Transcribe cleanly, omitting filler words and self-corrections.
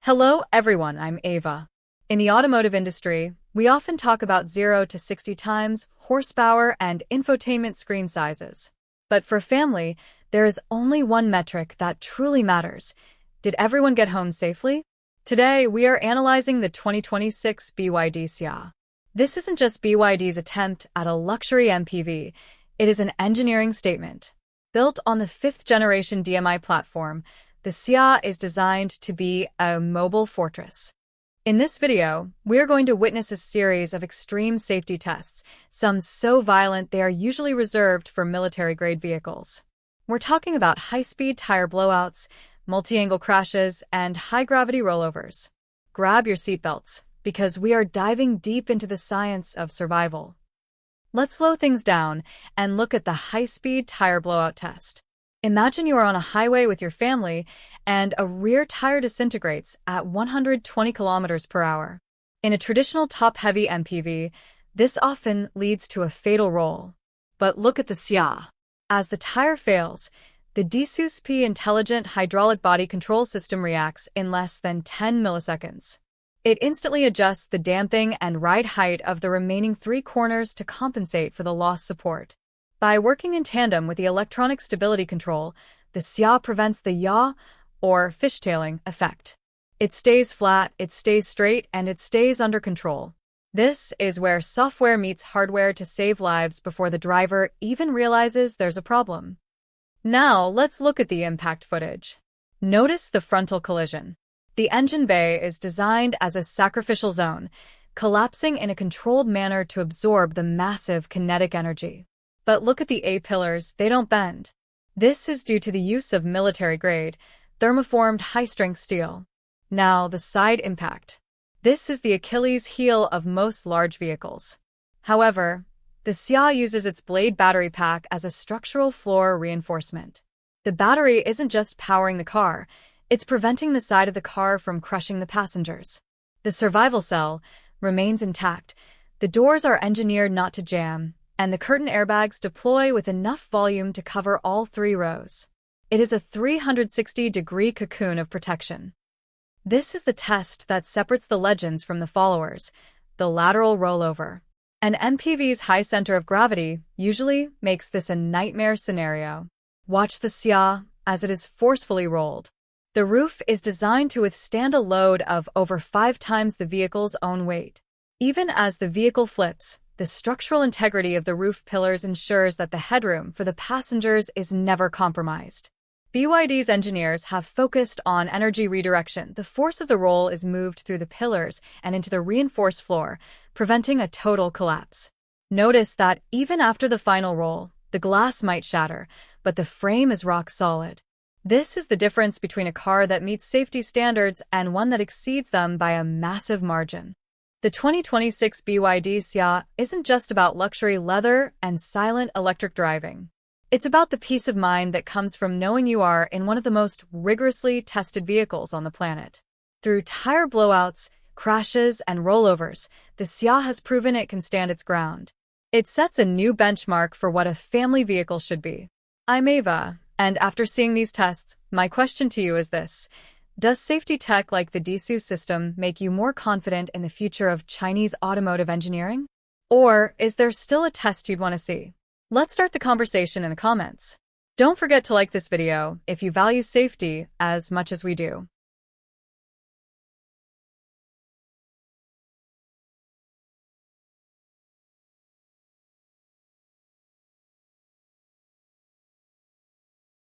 Hello everyone, I'm Ava. In the automotive industry, we often talk about 0 to 60 times, horsepower, and infotainment screen sizes. But for family, there is only one metric that truly matters. Did everyone get home safely? Today, we are analyzing the 2026 BYD Xia. This isn't just BYD's attempt at a luxury MPV, it is an engineering statement. Built on the 5th-generation DMI platform, the Xia is designed to be a mobile fortress. In this video, we're going to witness a series of extreme safety tests, some so violent they are usually reserved for military-grade vehicles. We're talking about high-speed tire blowouts, multi-angle crashes, and high-gravity rollovers. Grab your seatbelts, because we are diving deep into the science of survival. Let's slow things down and look at the high-speed tire blowout test. Imagine you are on a highway with your family and a rear tire disintegrates at 120 kilometers per hour. In a traditional top-heavy MPV, this often leads to a fatal roll. But look at the Xia. As the tire fails, the DiSus-P intelligent hydraulic body control system reacts in less than 10 milliseconds. It instantly adjusts the damping and ride height of the remaining 3 corners to compensate for the lost support. By working in tandem with the electronic stability control, the Xia prevents the yaw, or fishtailing, effect. It stays flat, it stays straight, and it stays under control. This is where software meets hardware to save lives before the driver even realizes there's a problem. Now, let's look at the impact footage. Notice the frontal collision. The engine bay is designed as a sacrificial zone, collapsing in a controlled manner to absorb the massive kinetic energy. But look at the A-pillars, they don't bend. This is due to the use of military-grade, thermoformed high-strength steel. Now, the side impact. This is the Achilles heel of most large vehicles. However, the Xia uses its blade battery pack as a structural floor reinforcement. The battery isn't just powering the car, it's preventing the side of the car from crushing the passengers. The survival cell remains intact. The doors are engineered not to jam, and the curtain airbags deploy with enough volume to cover all 3 rows. It is a 360-degree cocoon of protection. This is the test that separates the legends from the followers, the lateral rollover. An MPV's high center of gravity usually makes this a nightmare scenario. Watch the Xia as it is forcefully rolled. The roof is designed to withstand a load of over 5 times the vehicle's own weight. Even as the vehicle flips, the structural integrity of the roof pillars ensures that the headroom for the passengers is never compromised. BYD's engineers have focused on energy redirection. The force of the roll is moved through the pillars and into the reinforced floor, preventing a total collapse. Notice that even after the final roll, the glass might shatter, but the frame is rock solid. This is the difference between a car that meets safety standards and one that exceeds them by a massive margin. The 2026 BYD Xia isn't just about luxury leather and silent electric driving. It's about the peace of mind that comes from knowing you are in one of the most rigorously tested vehicles on the planet. Through tire blowouts, crashes, and rollovers, the Xia has proven it can stand its ground. It sets a new benchmark for what a family vehicle should be. I'm Ava, and after seeing these tests, my question to you is this. Does safety tech like the DiSus system make you more confident in the future of Chinese automotive engineering? Or is there still a test you'd want to see? Let's start the conversation in the comments. Don't forget to like this video if you value safety as much as we do.